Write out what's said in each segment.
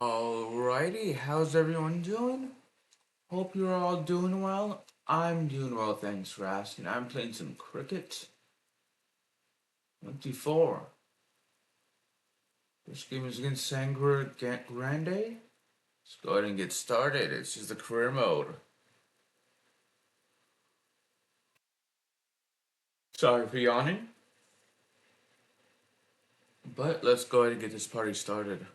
Alrighty, how's everyone doing? Hope you're all doing well. I'm doing well, thanks for asking. I'm playing some cricket. 24. This game is against Sangre Grande. Let's go ahead and get started. It's just the career mode. Sorry for yawning, but let's go ahead and get this party started.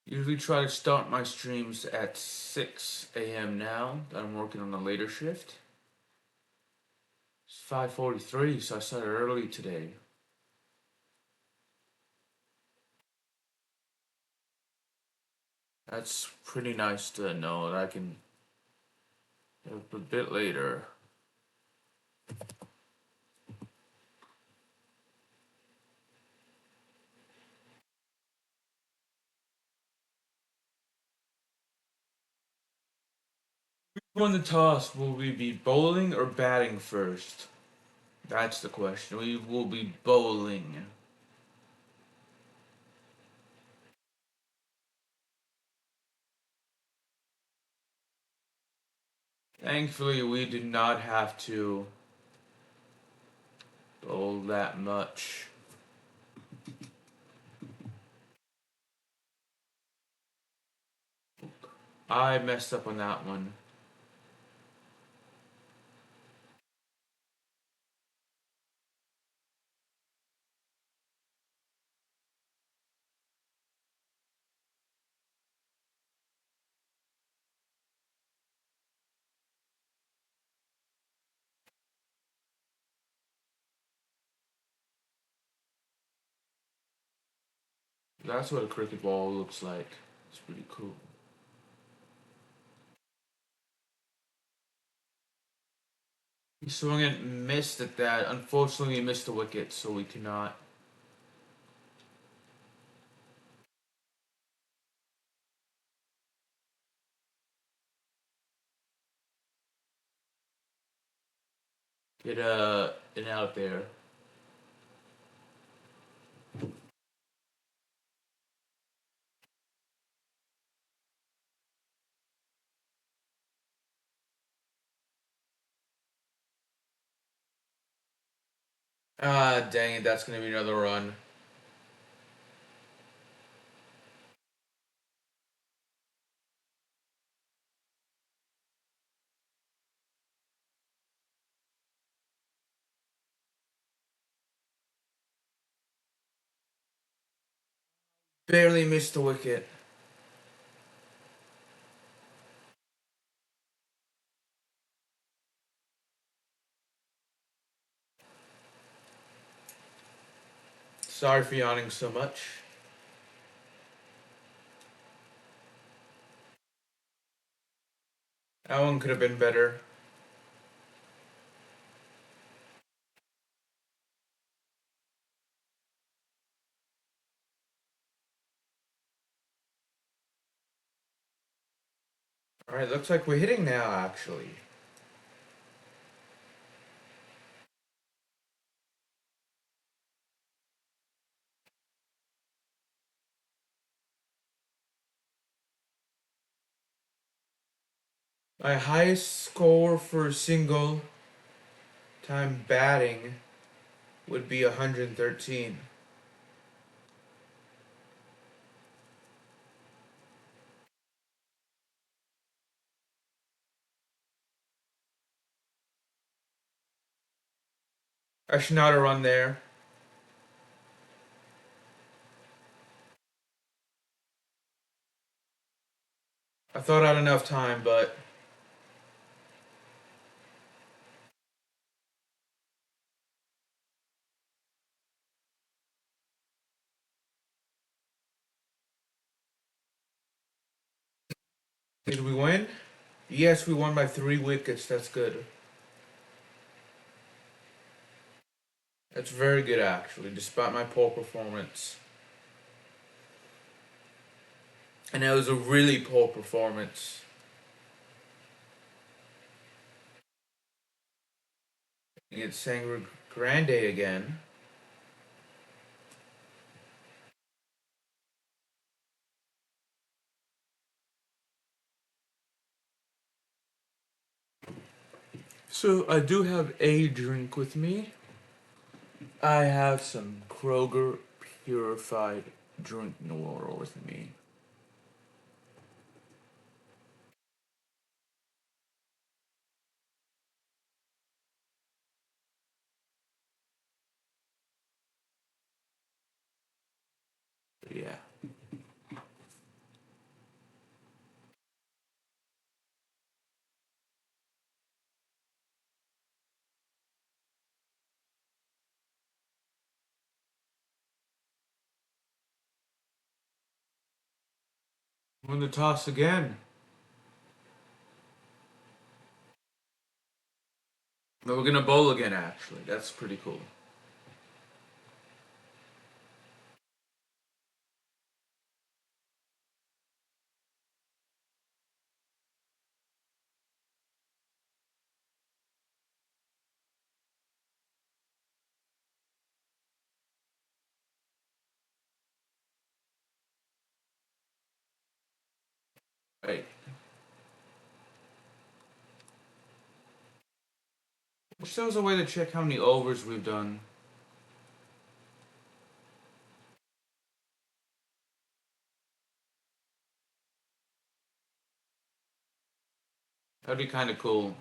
Usually try to start my streams at 6 a.m. now that I'm working on the later shift. It's 5:43, so I started early today. That's pretty nice to know that I can a bit later. Who won the toss? Will we be bowling or batting first? That's the question. We will be bowling. Thankfully, we did not have to bowl that much. I messed up on that one. That's what a cricket ball looks like. It's pretty cool. He swung it, missed at that. Unfortunately, he missed the wicket, so we cannot. Get an out there. Ah, dang it, that's gonna be another run. Barely missed the wicket. Sorry for yawning so much. That one could have been better. Alright, looks like we're hitting now, actually. My highest score for a single time batting would be 113. I should not have run there. I thought I had enough time, but did we win? Yes, we won by 3 wickets. That's good. That's very good, actually, despite my poor performance. And it was a really poor performance. Against Sangre Grande again. So I do have a drink with me. I have some Kroger purified drink water with me. Yeah. Win the toss again. But we're gonna bowl again, actually. That's pretty cool. Right. Which shows a way to check how many overs we've done. That'd be kind of cool.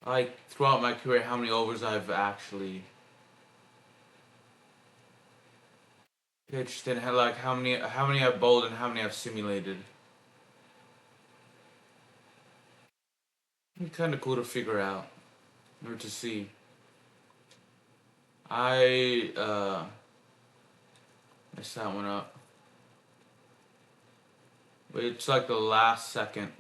Like throughout my career, how many overs I've actually pitched and like how many I've bowled and how many I've simulated. It'd be kind of cool to figure out or to see. I messed that one up. But it's like the last second.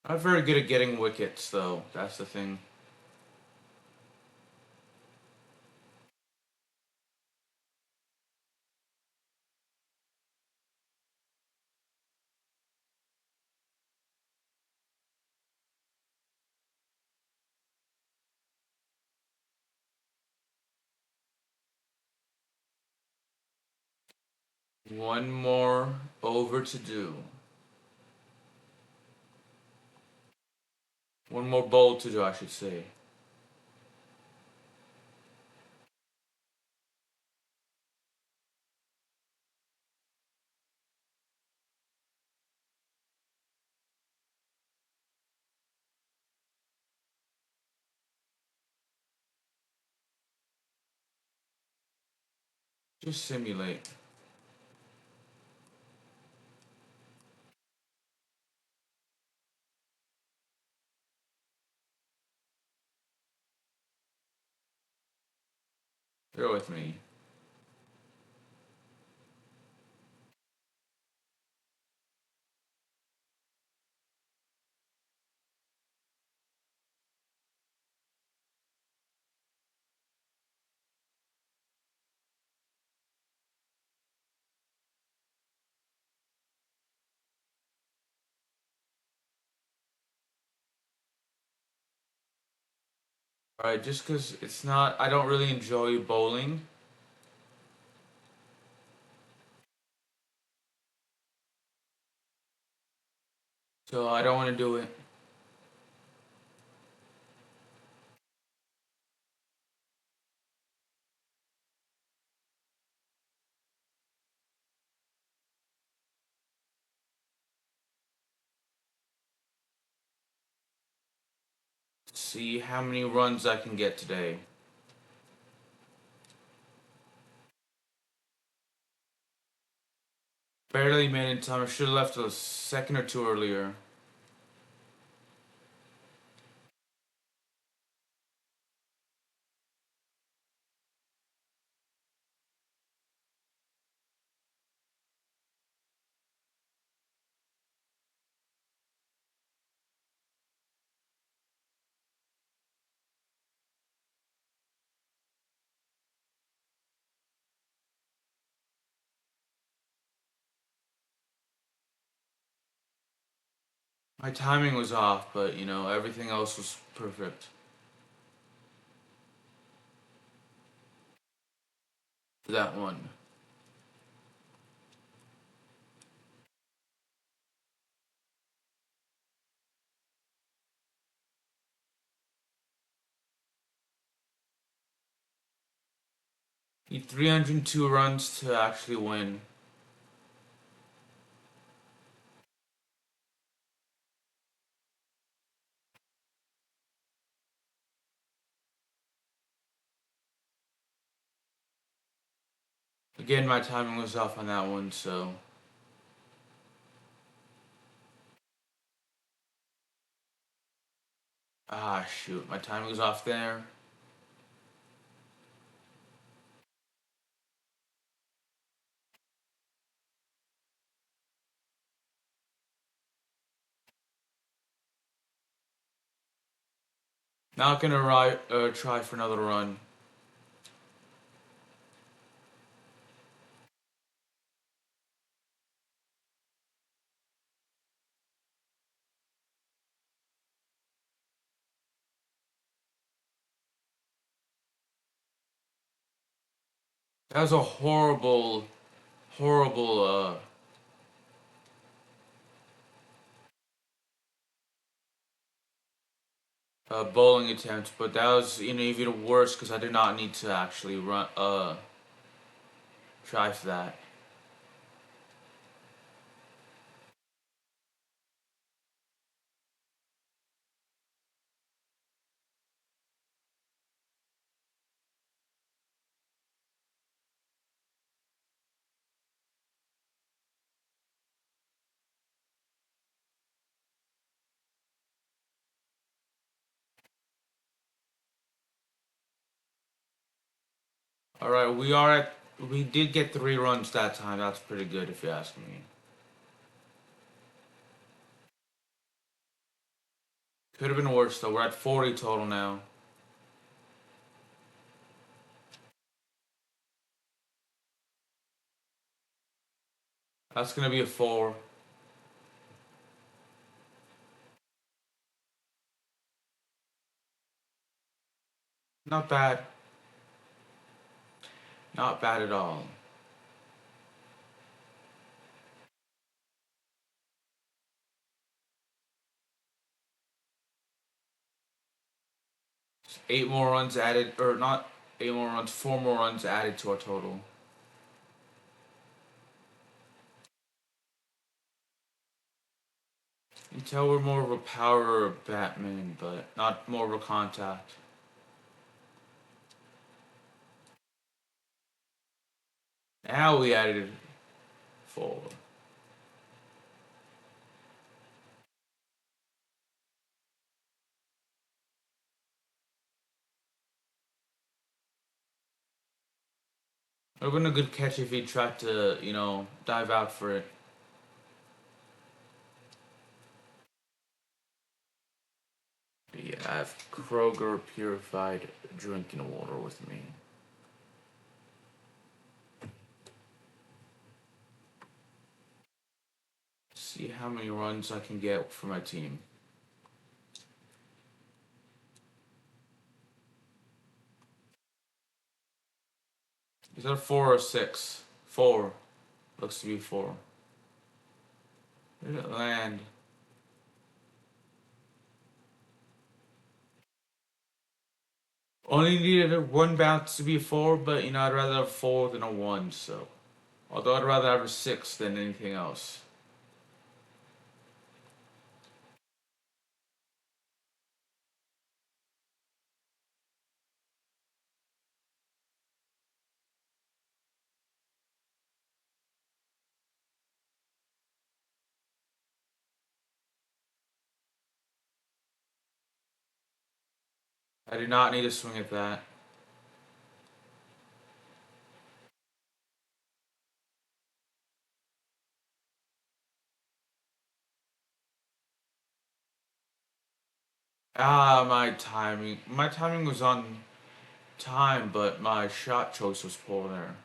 I'm very good at getting wickets, though. That's the thing. One more over to do. One more bowl to do, I should say. Just simulate. Bear with me. Alright, just because it's not. I don't really enjoy bowling. So I don't want to do it. See how many runs I can get today. Barely made it in time. I should have left a second or two earlier. My timing was off, but you know, everything else was perfect. That one. Need 302 runs to actually win. Again, my timing was off on that one, so. Ah, shoot, my timing was off there. Not gonna try for another run. That was a horrible, horrible, bowling attempt, but that was, you know, even worse because I did not need to actually try for that. Alright, we did get 3 runs that time. That's pretty good if you ask me. Could have been worse though. We're at 40 total now. That's gonna be a 4. Not bad. Not bad at all. 8 more runs added, or not 8 more runs, 4 more runs added to our total. You can tell we're more of a power Batman, but not more of a contact. Now we added 4. It would have been a good catch if he tried to, you know, dive out for it. But yeah, I have Kroger purified drinking water with me. See how many runs I can get for my team. Is that a 4 or 6? 4. Looks to be 4. Where did it land? Only needed one bounce to be a 4, but you know, I'd rather have 4 than a 1, so. Although I'd rather have a 6 than anything else. I do not need a swing at that. Ah, my timing. My timing was on time, but my shot choice was poor there.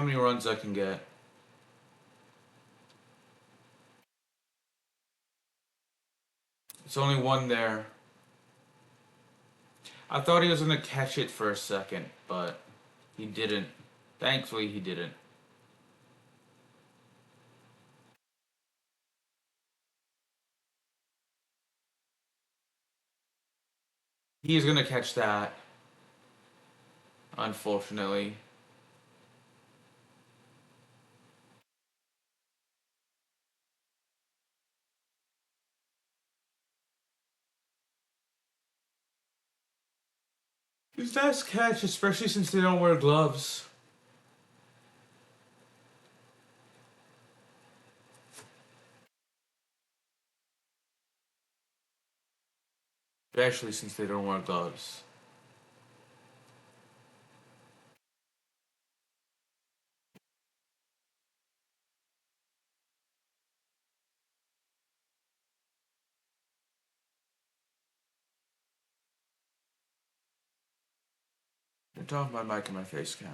many runs I can get. It's only one there. I thought he was going to catch it for a second, but he didn't. Thankfully, he didn't. He's going to catch that, unfortunately. It's a nice catch, especially since they don't wear gloves. Especially since they don't wear gloves. Turn off my mic and my face cam.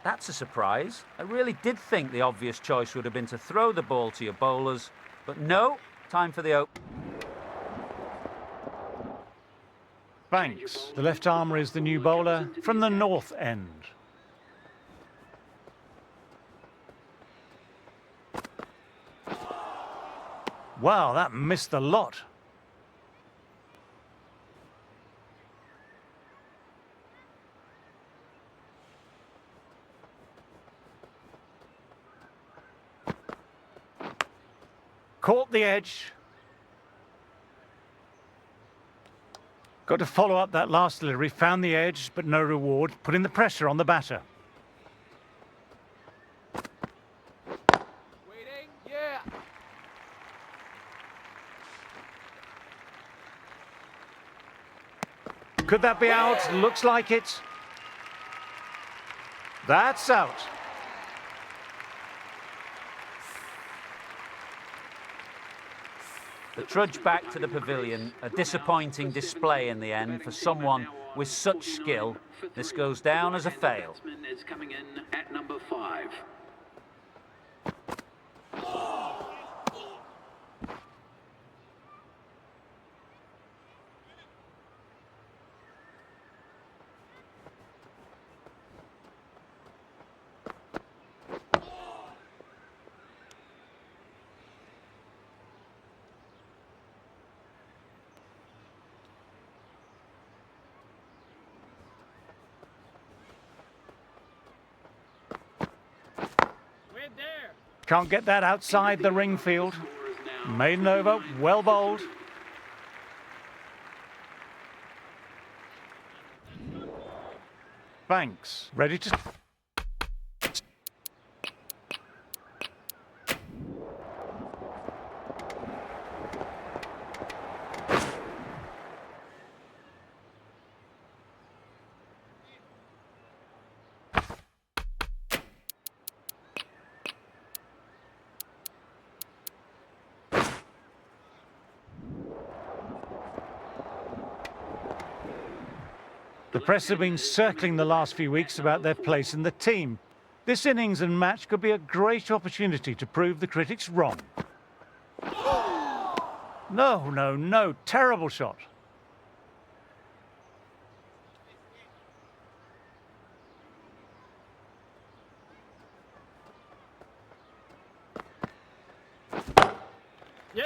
That's a surprise. I really did think the obvious choice would have been to throw the ball to your bowlers, but no, time for the open. Banks, the left armour, is the new bowler from the north end. Wow, that missed the lot. Caught the edge. Got to follow up that last delivery. Found the edge, but no reward. Putting the pressure on the batter. Waiting, yeah. Could that be out? Looks like it. That's out. The trudge back to the pavilion, a disappointing display in the end for someone with such skill. This goes down as a fail. Is coming in at number 5. Can't get that outside the ring field. Maiden over, well bowled. Banks, ready to... press have been circling the last few weeks about their place in the team. This innings and match could be a great opportunity to prove the critics wrong. No, no, no, terrible shot.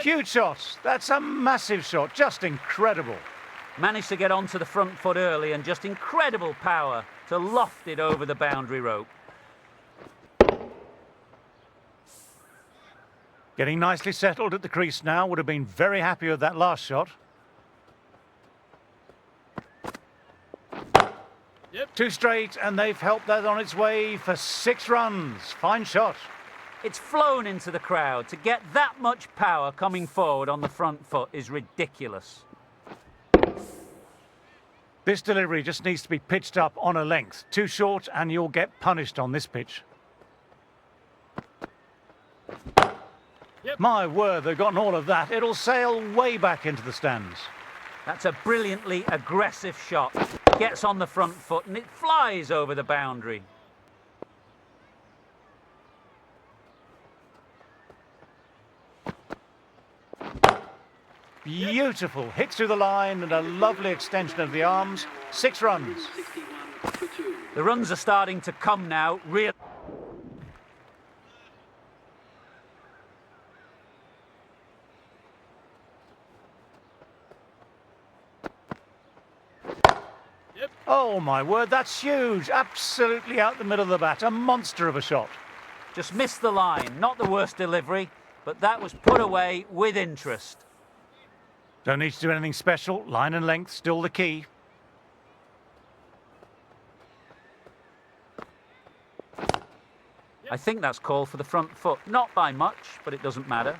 Huge shot. That's a massive shot. Just incredible. Managed to get onto the front foot early and just incredible power to loft it over the boundary rope. Getting nicely settled at the crease now. Would have been very happy with that last shot. Two straight, and they've helped that on its way for 6 runs. Fine shot. It's flown into the crowd. To get that much power coming forward on the front foot is ridiculous. This delivery just needs to be pitched up on a length. Too short and you'll get punished on this pitch. My word, they've gotten all of that. It'll sail way back into the stands. That's a brilliantly aggressive shot. Gets on the front foot and it flies over the boundary. Beautiful. Hits through the line and a lovely extension of the arms. 6 runs. 61 for 2. The runs are starting to come now. Real. Oh my word, that's huge. Absolutely out the middle of the bat. A monster of a shot. Just missed the line. Not the worst delivery, but that was put away with interest. Don't need to do anything special. Line and length still the key. I think that's called for the front foot. Not by much, but it doesn't matter.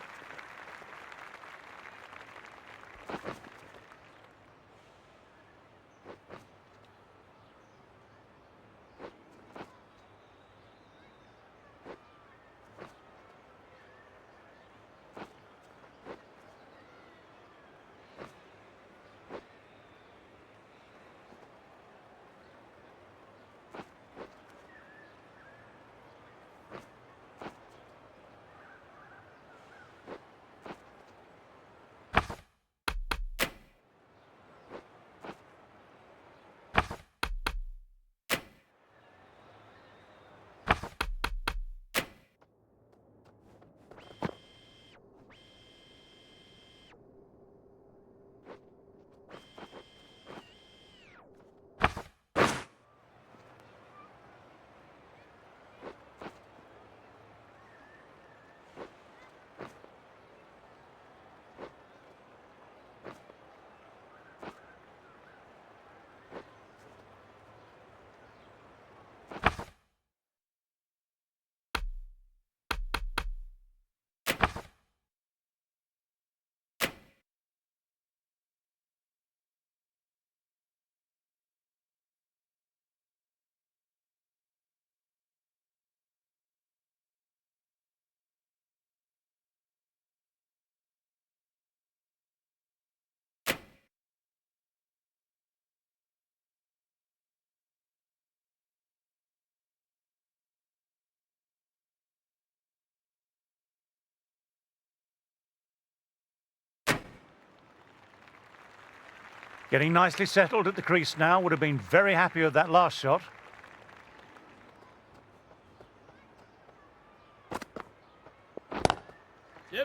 Getting nicely settled at the crease now. Would have been very happy with that last shot.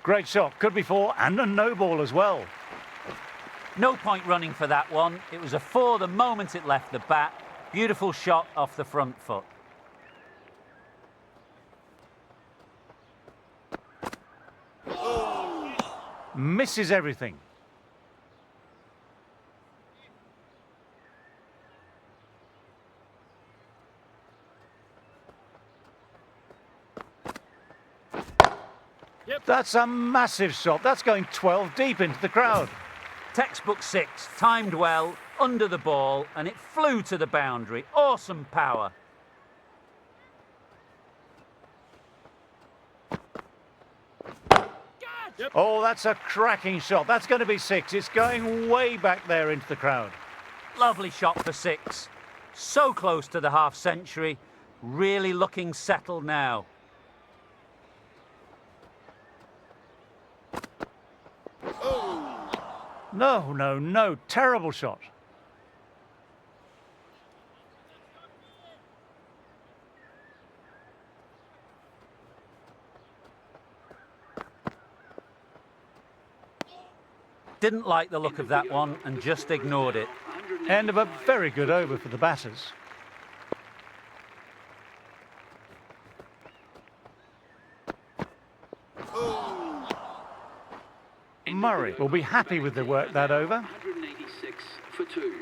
Great shot. Could be 4 and a no ball as well. No point running for that one. It was a 4 the moment it left the bat. Beautiful shot off the front foot. Misses everything. That's a massive shot. That's going 12 deep into the crowd. Textbook 6, timed well, under the ball, and it flew to the boundary. Awesome power. Oh, that's a cracking shot. That's going to be 6. It's going way back there into the crowd. Lovely shot for 6. So close to the half century, really looking settled now. No, no, no. Terrible shot. Didn't like the look of that one and just ignored it. End of a very good over for the batters. Murray will be happy with the work that over. 186 for 2.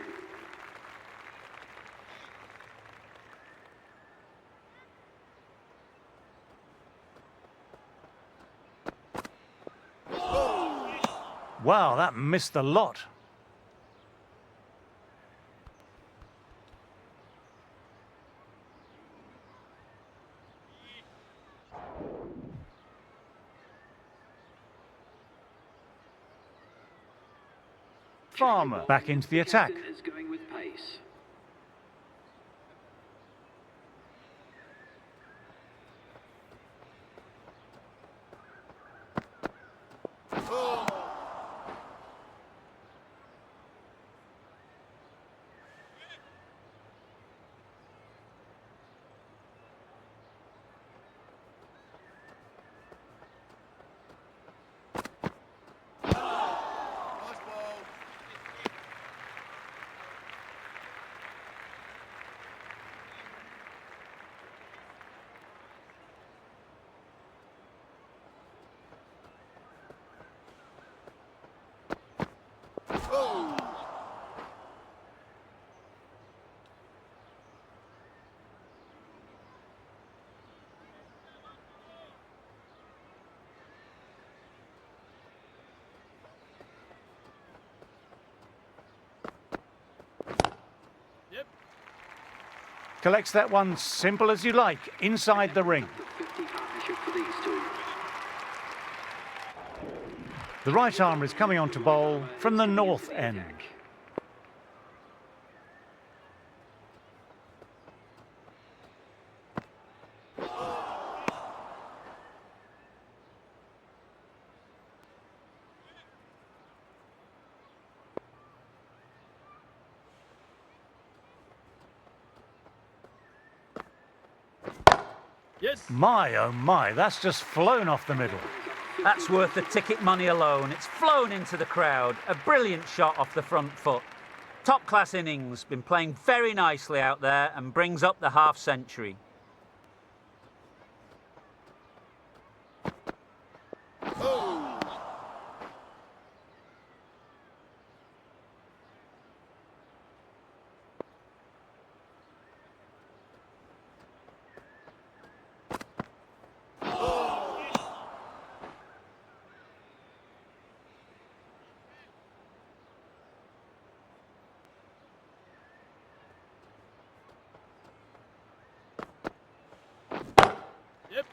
Wow, that missed the lot. Farmer back into the attack. Is going with pace. Collects that one simple as you like, inside the ring. 50 partnership for these two. The right arm is coming on to bowl from the north end. My, oh my, that's just flown off the middle. That's worth the ticket money alone. It's flown into the crowd. A brilliant shot off the front foot. Top class innings, been playing very nicely out there and brings up the half century.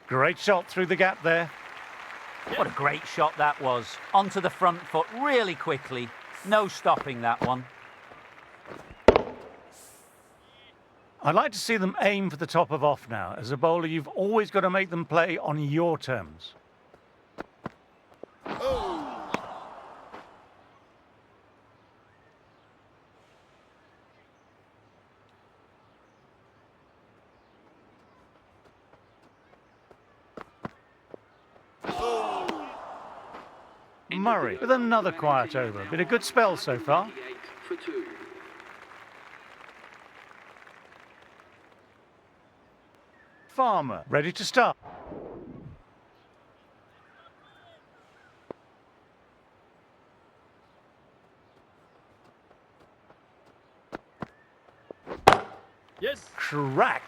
Great shot through the gap there. What a great shot that was. Onto the front foot really quickly. No stopping that one. I'd like to see them aim for the top of off now. As a bowler, you've always got to make them play on your terms. Murray with another quiet over. Been a good spell so far. 88 for 2. Farmer ready to start. Yes. Crack.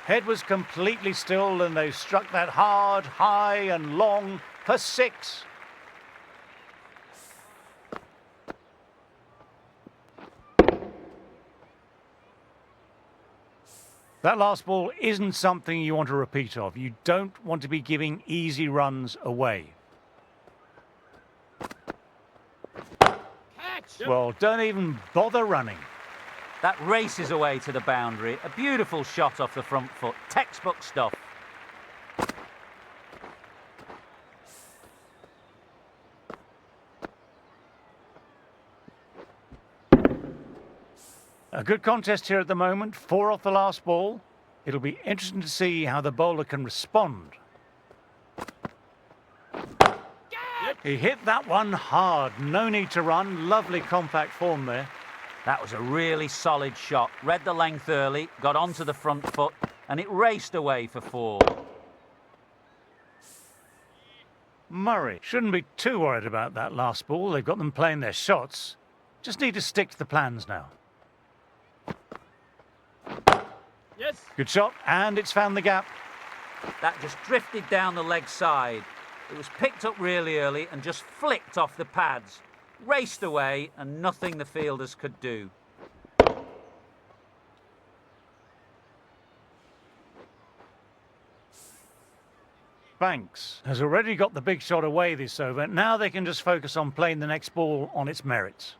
Head was completely still and they struck that hard, high and long for 6. That last ball isn't something you want to repeat of. You don't want to be giving easy runs away. Catch. Well, don't even bother running. That races away to the boundary. A beautiful shot off the front foot. Textbook stuff. A good contest here at the moment. 4 off the last ball. It'll be interesting to see how the bowler can respond. He hit that one hard. No need to run. Lovely compact form there. That was a really solid shot. Read the length early, got onto the front foot, and it raced away for 4. Murray shouldn't be too worried about that last ball. They've got them playing their shots. Just need to stick to the plans now. Yes. Good shot, and it's found the gap. That just drifted down the leg side. It was picked up really early and just flicked off the pads. Raced away and nothing the fielders could do. Banks has already got the big shot away this over. Now they can just focus on playing the next ball on its merits.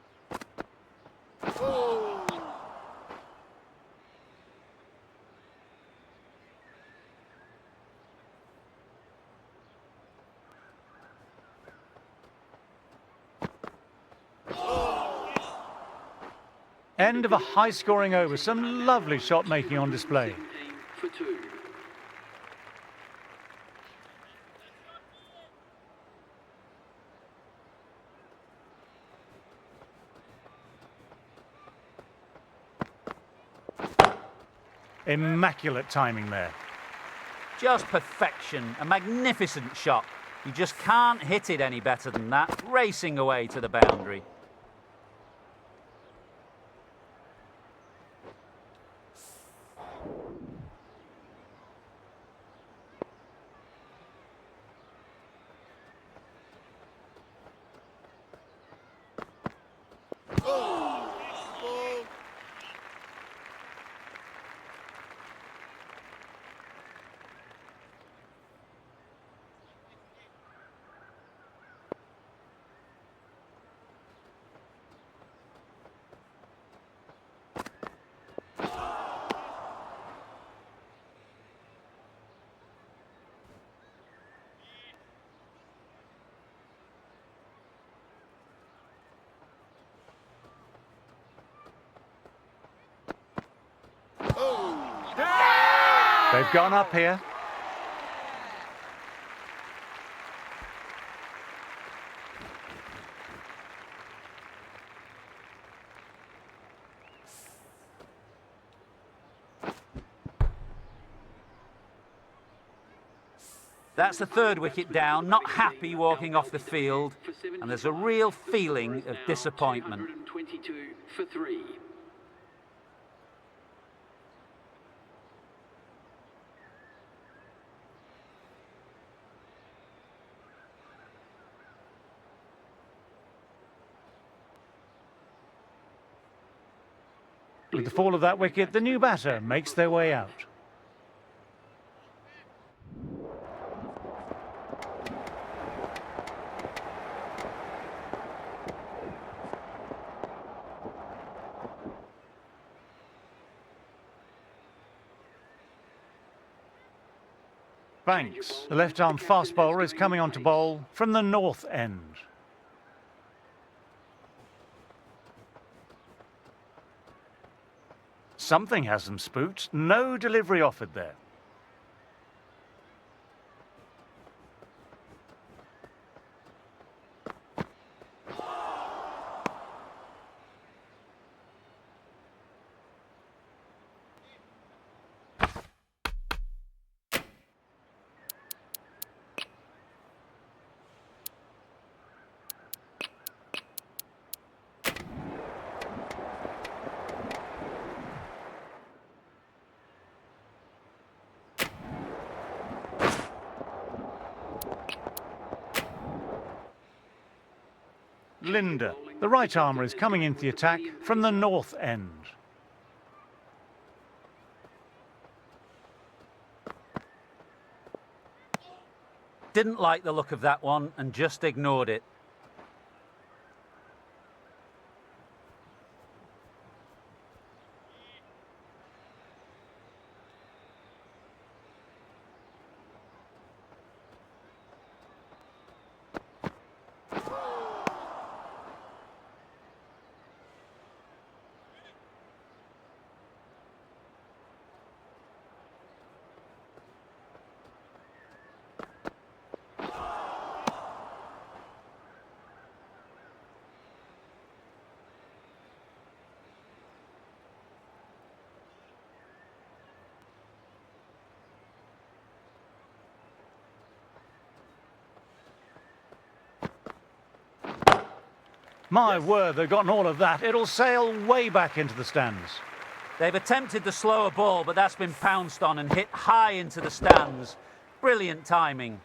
End of a high-scoring over. Some lovely shot making on display. Aim for 2. Immaculate timing there. Just perfection. A magnificent shot. You just can't hit it any better than that. Racing away to the boundary. They've gone up here. That's the 3rd wicket down. Not happy walking off the field. And there's a real feeling of disappointment. 222 for 3. With the fall of that wicket, the new batter makes their way out. Banks, the left-arm fast bowler, is coming on to bowl from the north end. Something has them spooked. No delivery offered there. Linder, the right armour, is coming into the attack from the north end. Didn't like the look of that one and just ignored it. My word, they've gotten all of that. It'll sail way back into the stands. They've attempted the slower ball, but that's been pounced on and hit high into the stands. Brilliant timing.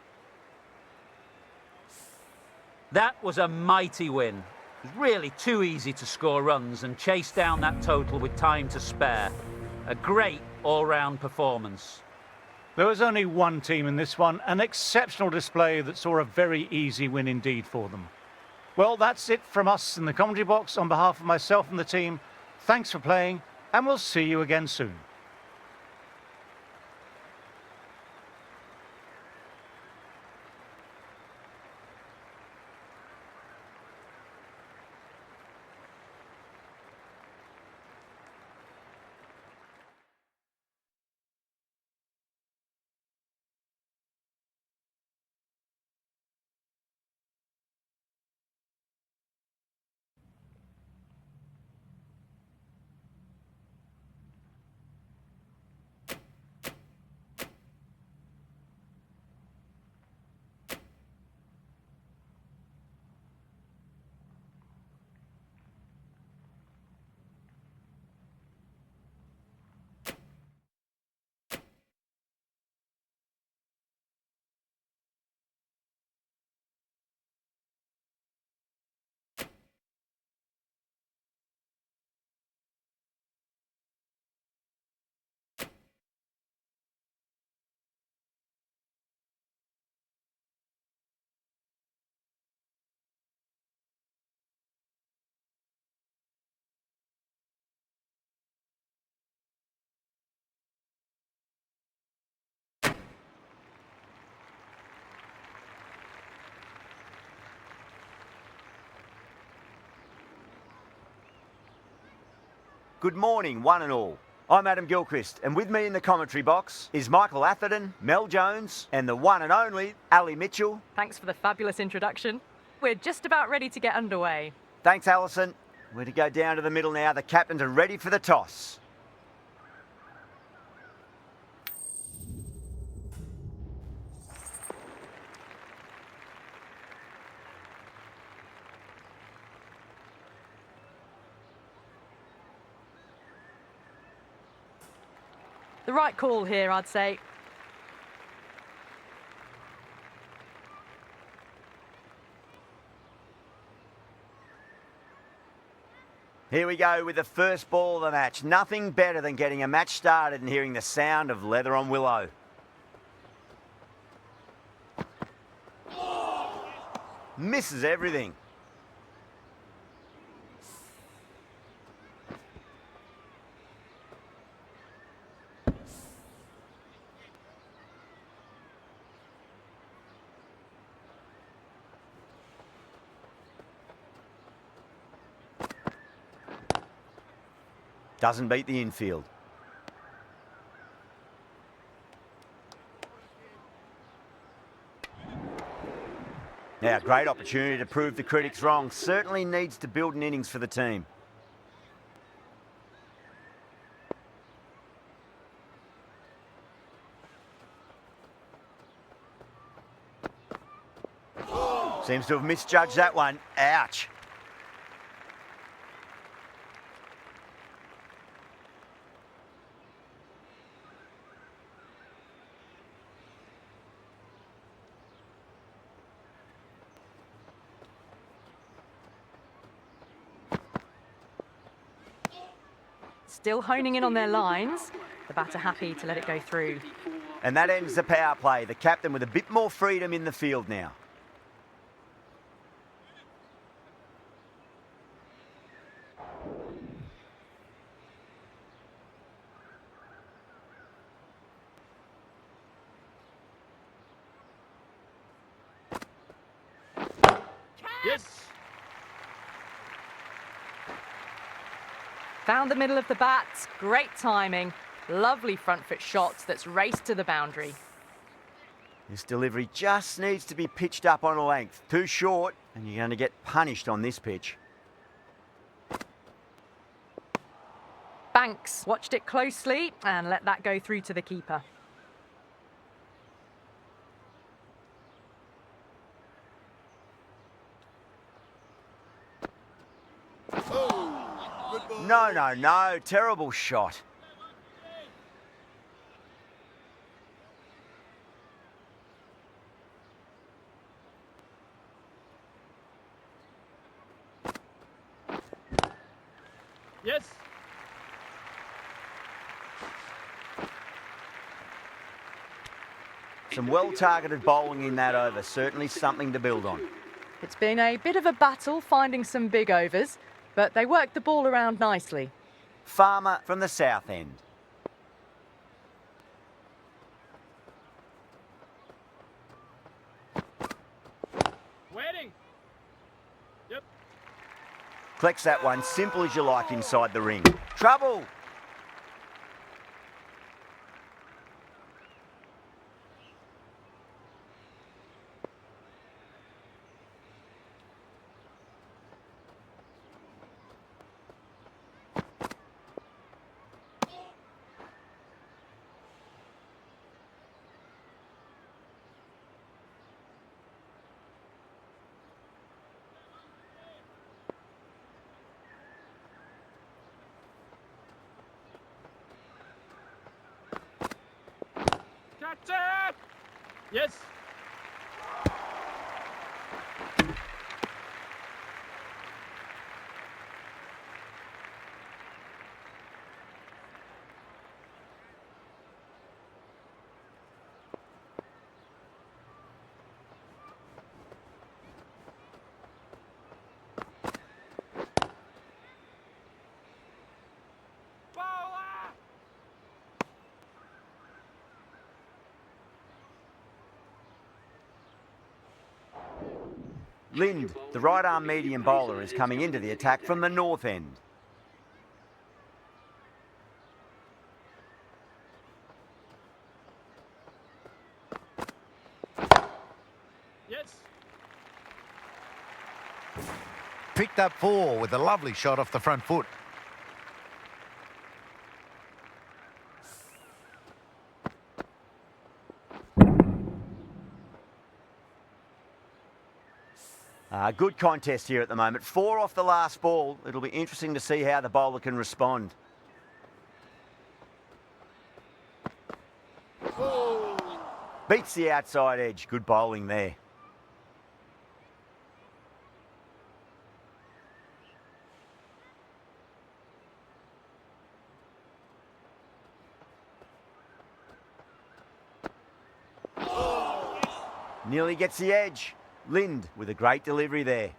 That was a mighty win. It was really too easy to score runs and chase down that total with time to spare. A great all-round performance. There was only one team in this one, an exceptional display that saw a very easy win indeed for them. Well, that's it from us in the commentary box. On behalf of myself and the team, thanks for playing, and we'll see you again soon. Good morning, one and all. I'm Adam Gilchrist, and with me in the commentary box is Michael Atherton, Mel Jones, and the one and only Ali Mitchell. Thanks for the fabulous introduction. We're just about ready to get underway. Thanks, Alison. We're to go down to the middle now. The captains are ready for the toss. The right call here, I'd say. Here we go with the first ball of the match. Nothing better than getting a match started and hearing the sound of leather on willow. Misses everything. Doesn't beat the infield. Now, great opportunity to prove the critics wrong. Certainly needs to build an innings for the team. Seems to have misjudged that one. Ouch. Still honing in on their lines. The batter happy to let it go through. And that ends the power play. The captain with a bit more freedom in the field now. Yes. Found the middle of the bat. Great timing. Lovely front foot shot that's raced to the boundary. This delivery just needs to be pitched up on a length. Too short, and you're going to get punished on this pitch. Banks watched it closely and let that go through to the keeper. No, no, no. Terrible shot. Yes. Some well-targeted bowling in that over. Certainly something to build on. It's been a bit of a battle finding some big overs, but they worked the ball around nicely. Farmer from the south end. Waiting. Yep. Collects that one, simple as you like inside the ring. Trouble! Catch it. Yes. Bowler. Lind, the right-arm medium bowler, is coming into the attack from the north end. Yes. Picked up 4 with a lovely shot off the front foot. Good contest here at the moment. 4 off the last ball. It'll be interesting to see how the bowler can respond. Beats the outside edge. Good bowling there. Nearly gets the edge. Lind with a great delivery there.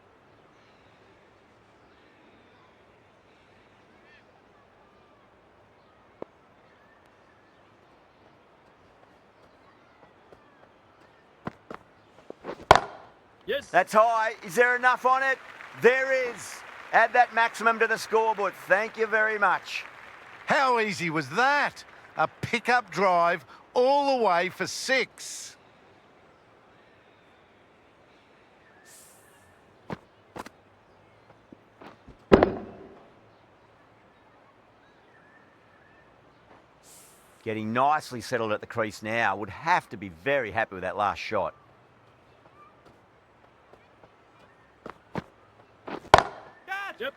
Yes. That's high. Is there enough on it? There is. Add that maximum to the scoreboard. Thank you very much. How easy was that? A pickup drive all the way for 6. Getting nicely settled at the crease now. Would have to be very happy with that last shot. Catch. Yep.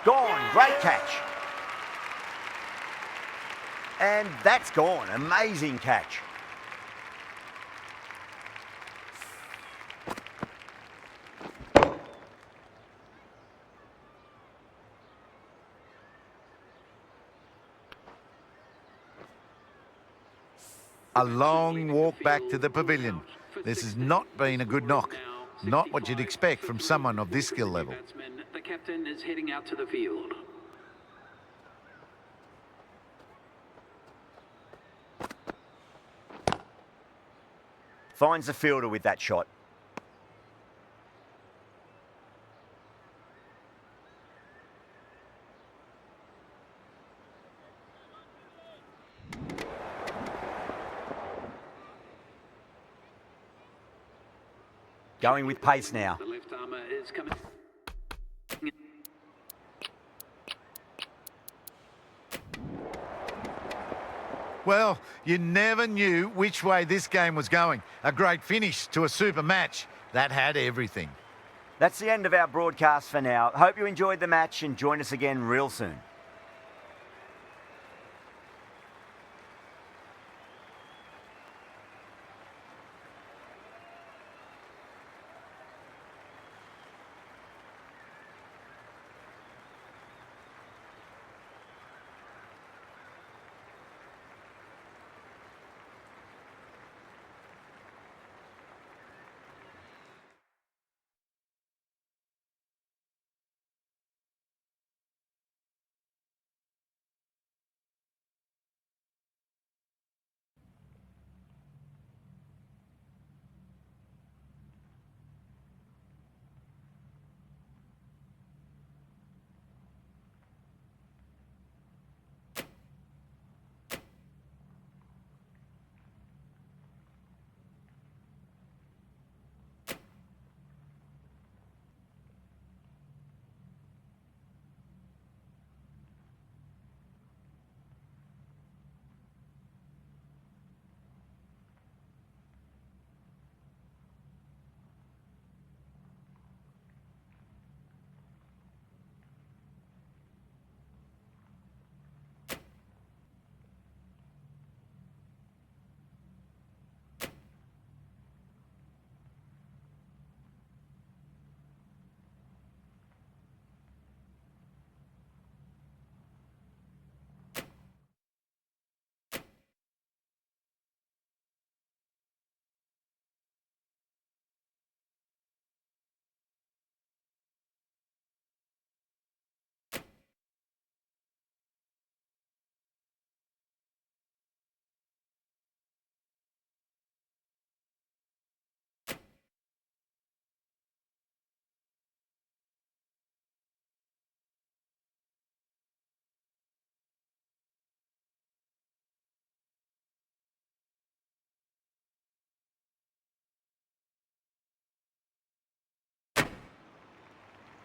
Gone. Great catch. And that's gone. Amazing catch. A long walk back to the pavilion. This has not been a good knock. Not what you'd expect from someone of this skill level. The captain is heading out to the field. Finds the fielder with that shot. Going with pace now. The left armour is coming. Well, you never knew which way this game was going. A great finish to a super match. That had everything. That's the end of our broadcast for now. Hope you enjoyed the match and join us again real soon.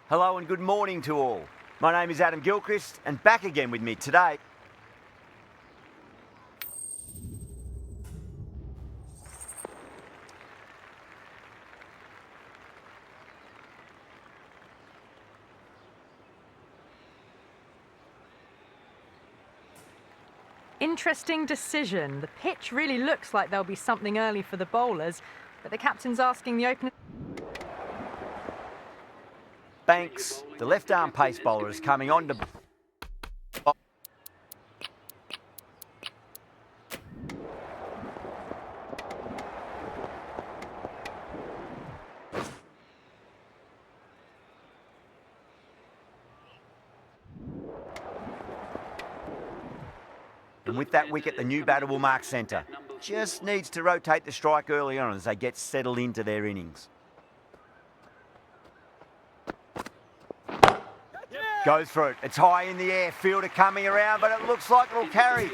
Hello and good morning to all. My name is Adam Gilchrist and back again with me today. Interesting decision. The pitch really looks like there'll be something early for the bowlers, but the captain's asking the opener. Banks, the left-arm pace bowler, is coming on to... And with that wicket, the new batter will mark centre. Just needs to rotate the strike early on as they get settled into their innings. Goes for it. It's high in the air. Fielder coming around, but it looks like it'll carry.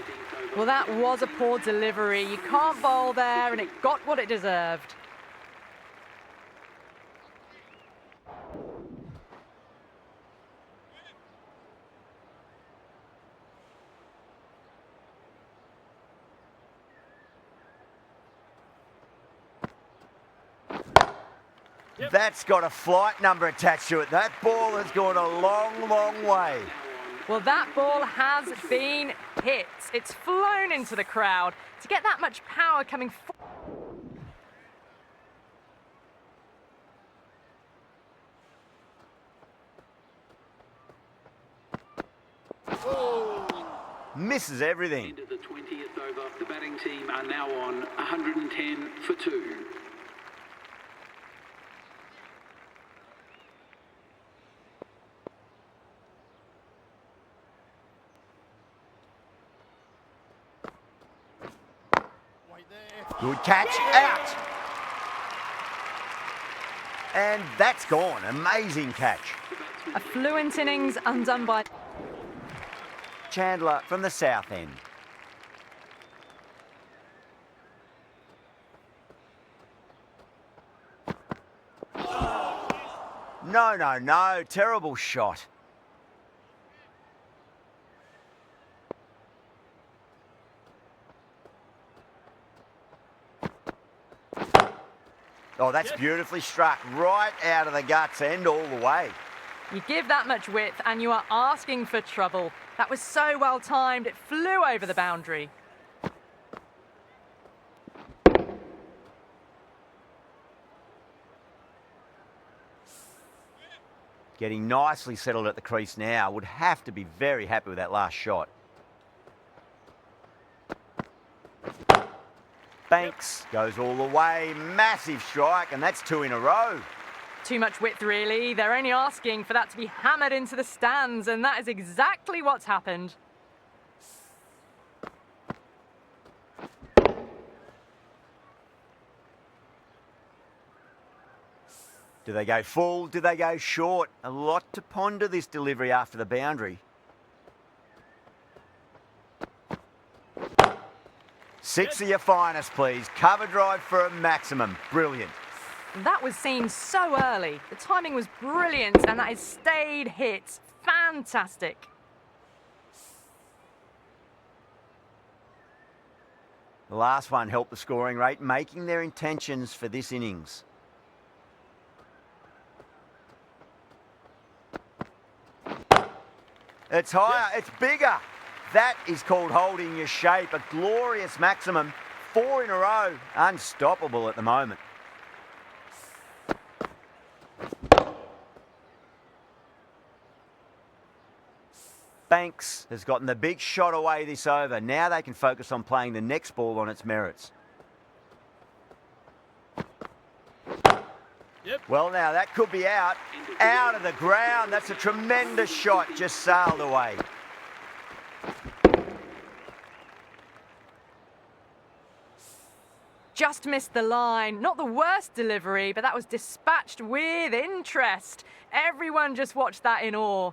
Well, that was a poor delivery. You can't bowl there, and it got what it deserved. That's got a flight number attached to it. That ball has gone a long, long way. Well, that ball has been hit. It's flown into the crowd. To get that much power coming Misses everything. Into the 20th over. The batting team are now on 110 for 2. Good catch, out. And that's gone. Amazing catch. A fluent innings undone by... Chandler from the south end. No, no, no. Terrible shot. Oh, that's beautifully struck. Right out of the guts and all the way. You give that much width and you are asking for trouble. That was so well timed, it flew over the boundary. Getting nicely settled at the crease now. Would have to be very happy with that last shot. Banks goes all the way. Massive strike, and that's 2 in a row. Too much width, really. They're only asking for that to be hammered into the stands, and that is exactly what's happened. Do they go full? Do they go short? A lot to ponder this delivery after the boundary. 6 of your finest, please. Cover drive for a maximum. Brilliant. That was seen so early. The timing was brilliant, and that is stayed hits. Fantastic. The last one helped the scoring rate, making their intentions for this innings. It's higher, it's bigger. That is called holding your shape. A glorious maximum. 4 in a row. Unstoppable at the moment. Banks has gotten the big shot away this over. Now they can focus on playing the next ball on its merits. Yep. Well, now that could be out. Out of the ground. That's a tremendous shot. Just sailed away. Just missed the line. Not the worst delivery, but that was dispatched with interest. Everyone just watched that in awe.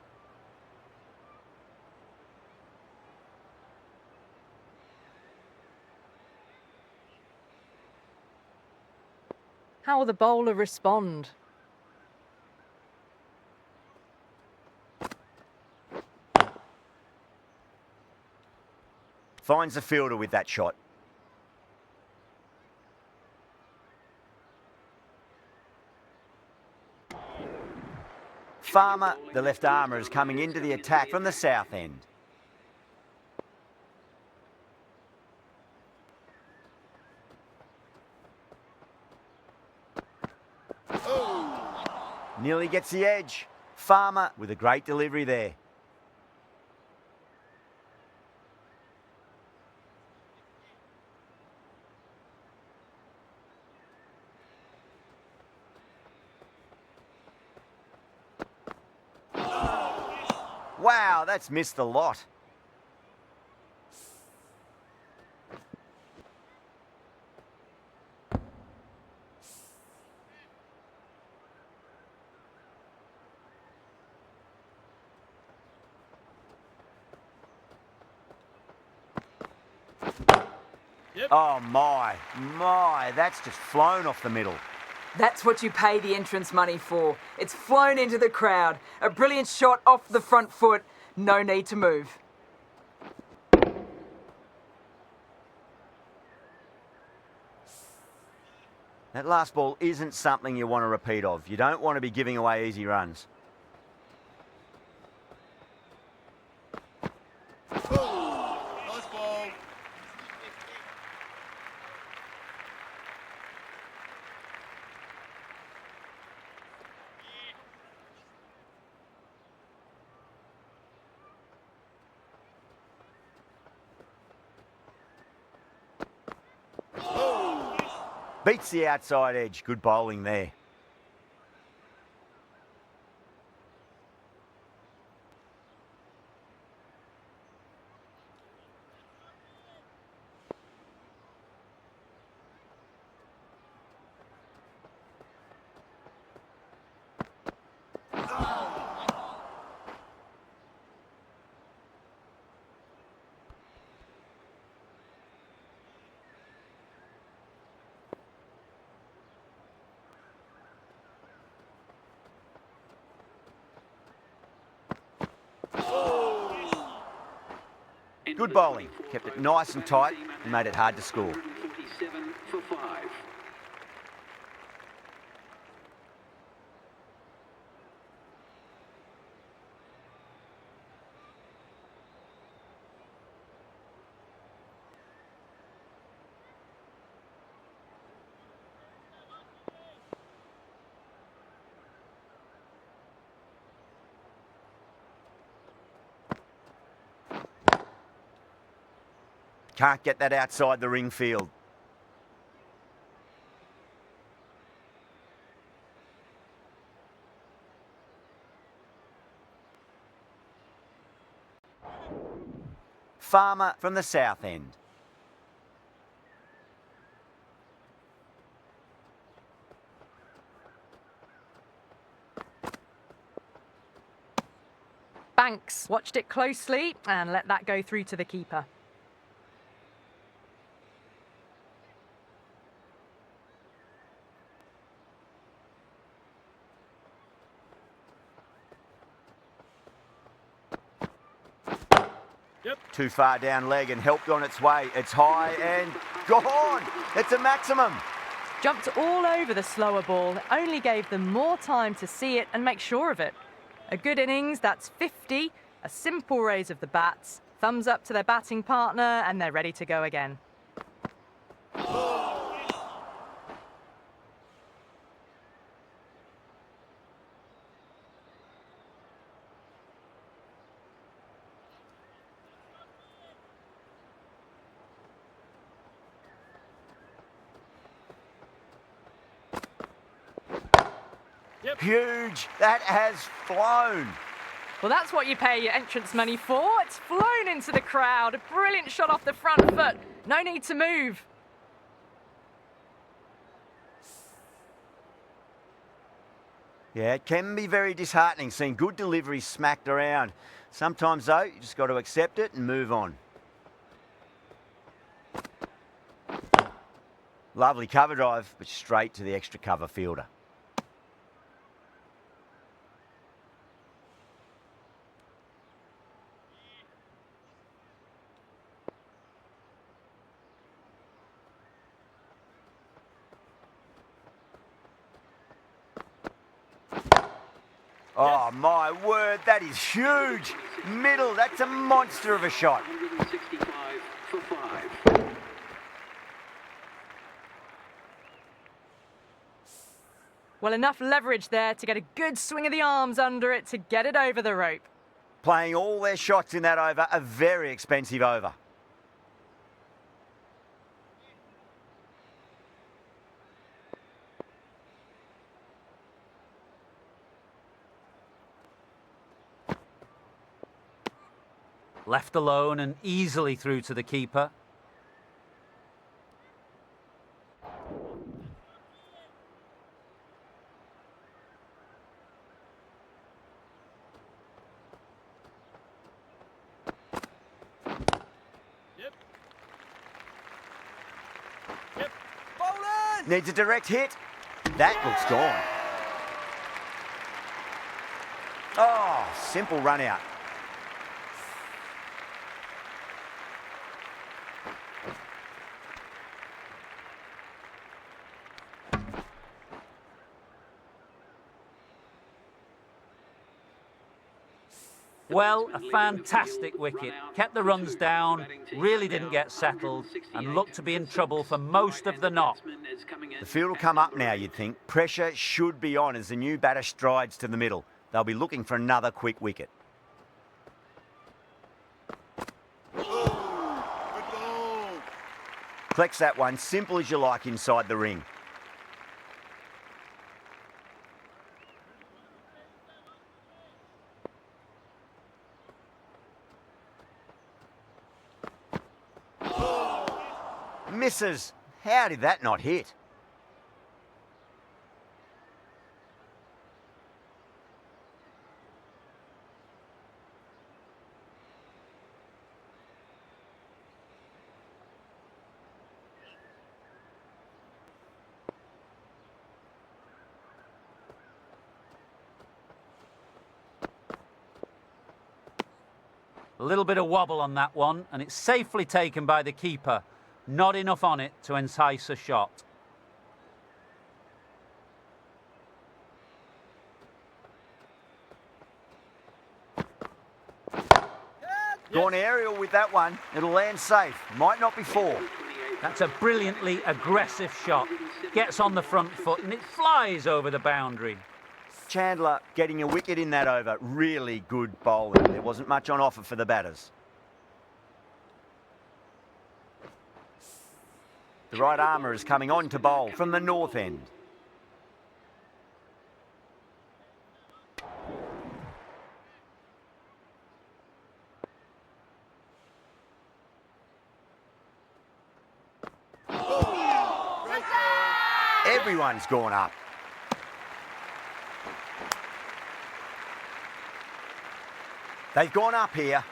How will the bowler respond? Finds the fielder with that shot. Farmer, the left armour, is coming into the attack from the south end. Nearly gets the edge. Farmer with a great delivery there. Wow, that's missed the lot. Yep. Oh my, that's just flown off the middle. That's what you pay the entrance money for. It's flown into the crowd. A brilliant shot off the front foot. No need to move. That last ball isn't something you want to repeat of. You don't want to be giving away easy runs. Beats the outside edge. Good bowling there. Good bowling. Kept it nice and tight and made it hard to score. 147 for 5. Can't get that outside the ring field. Farmer from the south end. Banks watched it closely and let that go through to the keeper. Too far down leg and helped on its way. It's high and gone. It's a maximum. Jumped all over the slower ball. It only gave them more time to see it and make sure of it. A good innings, that's 50. A simple raise of the bats. Thumbs up to their batting partner and they're ready to go again. Huge. That has flown. Well, that's what you pay your entrance money for. It's flown into the crowd. A brilliant shot off the front foot. No need to move. Yeah, it can be very disheartening seeing good deliveries smacked around. Sometimes, though, you just got to accept it and move on. Lovely cover drive, but straight to the extra cover fielder. Oh, my word, that is huge. Middle, that's a monster of a shot. 165 for 5. Well, enough leverage there to get a good swing of the arms under it to get it over the rope. Playing all their shots in that over, a very expensive over. Left alone and easily through to the keeper. Needs a direct hit. That looks gone. Oh, simple run out. Well, a fantastic wicket. Kept the runs down, really didn't get settled, and looked to be in trouble for most of the knock. The field will come up now, you'd think. Pressure should be on as the new batter strides to the middle. They'll be looking for another quick wicket. Collects that one, simple as you like inside the ring. Misses. How did that not hit? A little bit of wobble on that one, and it's safely taken by the keeper. Not enough on it to entice a shot. Gone aerial with that one. It'll land safe. Might not be 4. That's a brilliantly aggressive shot. Gets on the front foot and it flies over the boundary. Chandler getting a wicket in that over. Really good bowling. There wasn't much on offer for the batters. The right armour is coming on to bowl from the north end. Everyone's gone up. They've gone up here.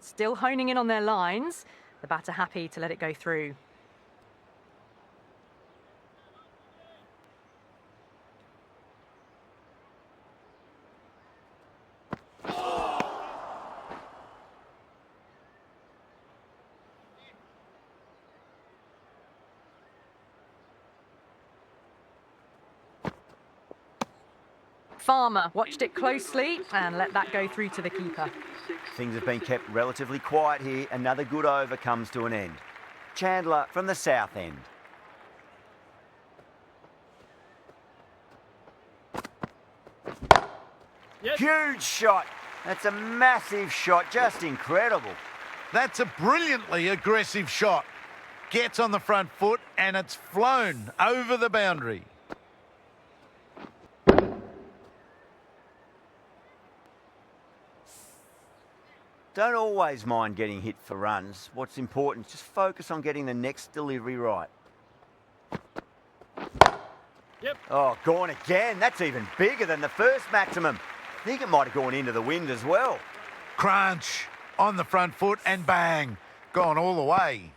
Still honing in on their lines. The batter happy to let it go through. Farmer watched it closely and let that go through to the keeper. Things have been kept relatively quiet here. Another good over comes to an end. Chandler from the south end. Yes. Huge shot. That's a massive shot. Just incredible. That's a brilliantly aggressive shot. Gets on the front foot and it's flown over the boundary. Don't always mind getting hit for runs. What's important is just focus on getting the next delivery right. Yep. Oh, gone again. That's even bigger than the first maximum. I think it might have gone into the wind as well. Crunch on the front foot and bang. Gone all the way.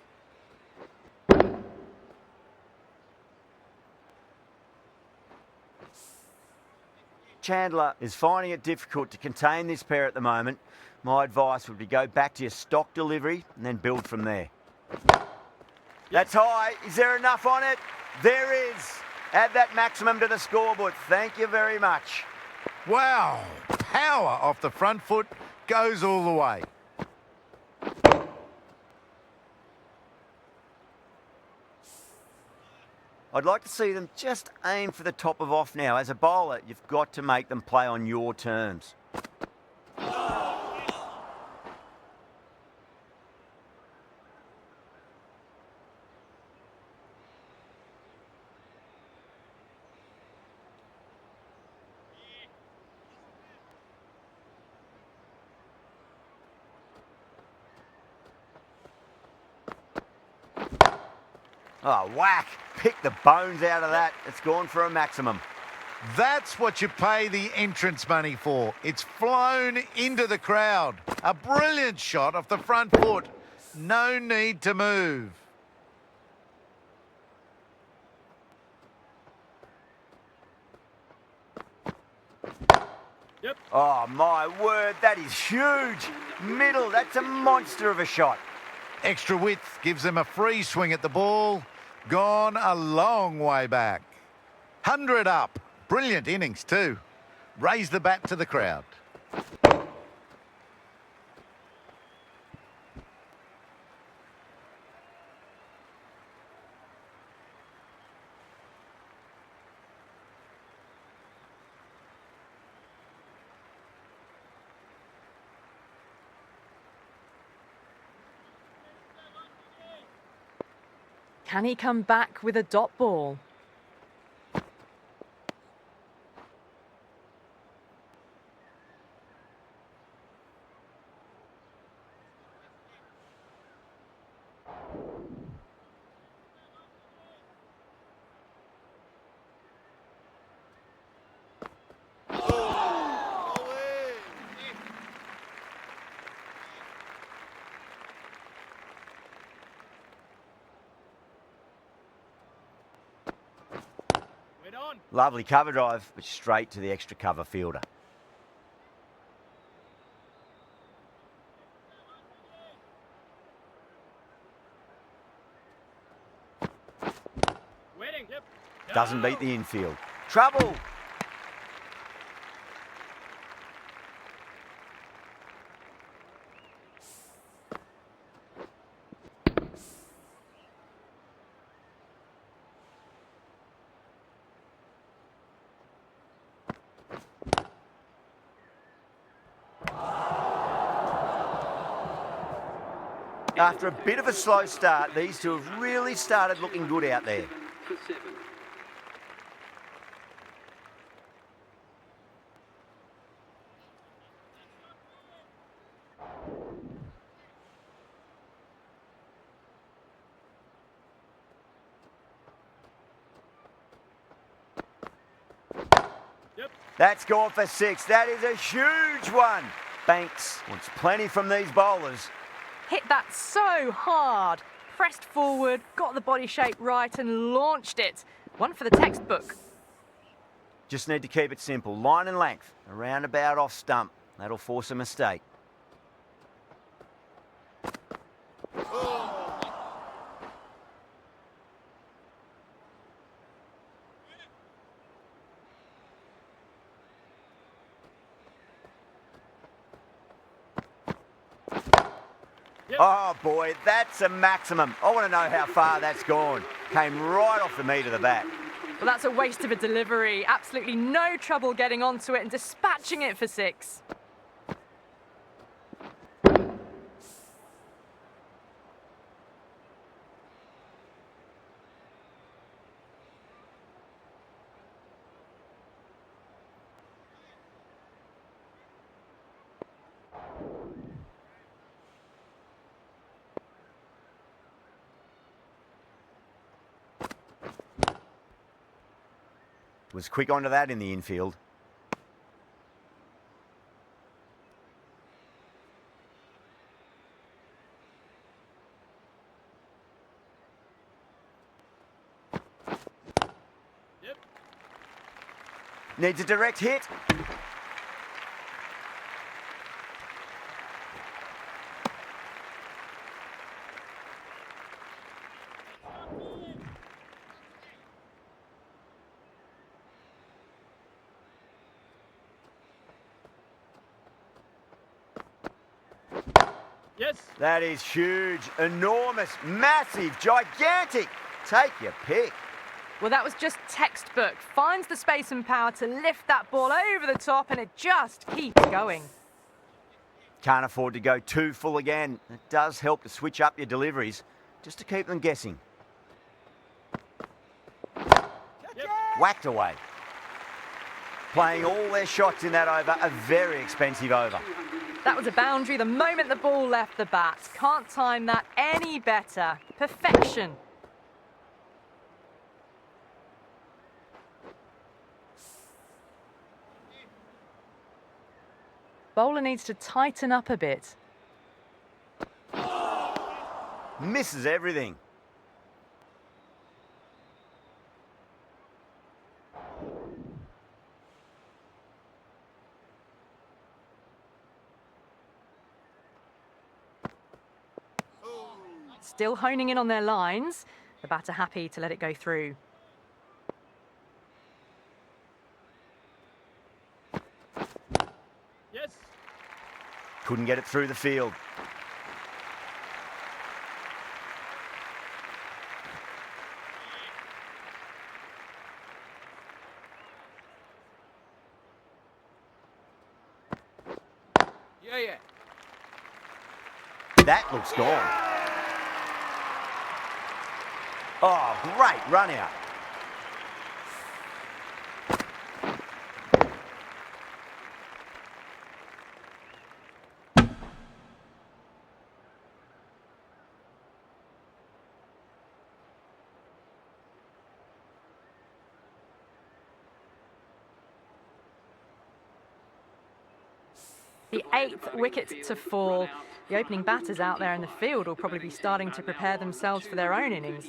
Chandler is finding it difficult to contain this pair at the moment. My advice would be go back to your stock delivery and then build from there. That's high. Is there enough on it? There is. Add that maximum to the scoreboard. Thank you very much. Wow. Power off the front foot goes all the way. I'd like to see them just aim for the top of off now. As a bowler, you've got to make them play on your terms. Oh, whack. Pick the bones out of that. It's gone for a maximum. That's what you pay the entrance money for. It's flown into the crowd. A brilliant shot off the front foot. No need to move. Yep. Oh, my word. That is huge. Middle. That's a monster of a shot. Extra width gives them a free swing at the ball. Gone a long way back. 100 up. Brilliant innings too. Raise the bat to the crowd. Can he come back with a dot ball? On. Lovely cover drive, but straight to the extra cover fielder. Waiting. Yep. Doesn't beat the infield. Trouble. After a bit of a slow start, these two have really started looking good out there. For 7. That's gone for 6. That is a huge one. Banks wants plenty from these bowlers. Hit that so hard. Pressed forward, got the body shape right and launched it. One for the textbook. Just need to keep it simple. Line and length, around about off stump. That'll force a mistake. Oh boy, that's a maximum. I want to know how far that's gone. Came right off the meat of the bat. Well, that's a waste of a delivery. Absolutely no trouble getting onto it and dispatching it for 6. Was quick onto that in the infield. Yep. Needs a direct hit. Yes. That is huge, enormous, massive, gigantic. Take your pick. Well, that was just textbook. Finds the space and power to lift that ball over the top and it just keeps going. Can't afford to go too full again. It does help to switch up your deliveries, just to keep them guessing. Whacked away. Playing all their shots in that over, a very expensive over. That was a boundary the moment the ball left the bat. Can't time that any better. Perfection. Bowler needs to tighten up a bit. Misses everything. Still honing in on their lines. The batter happy to let it go through. Yes. Couldn't get it through the field. Yeah. That looks gone. Oh, great run out. The 8th wicket to fall. The opening batters out there in the field will probably be starting to prepare themselves for their own innings.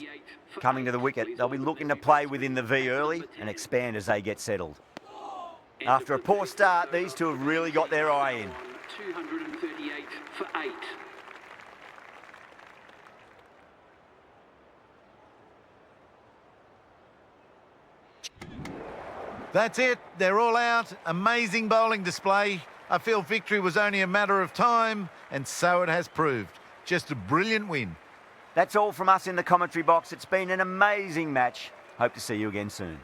Coming to the wicket, they'll be looking to play within the V early and expand as they get settled. After a poor start, these two have really got their eye in. 238 for 8. That's it. They're all out. Amazing bowling display. I feel victory was only a matter of time, and so it has proved. Just a brilliant win. That's all from us in the commentary box. It's been an amazing match. Hope to see you again soon.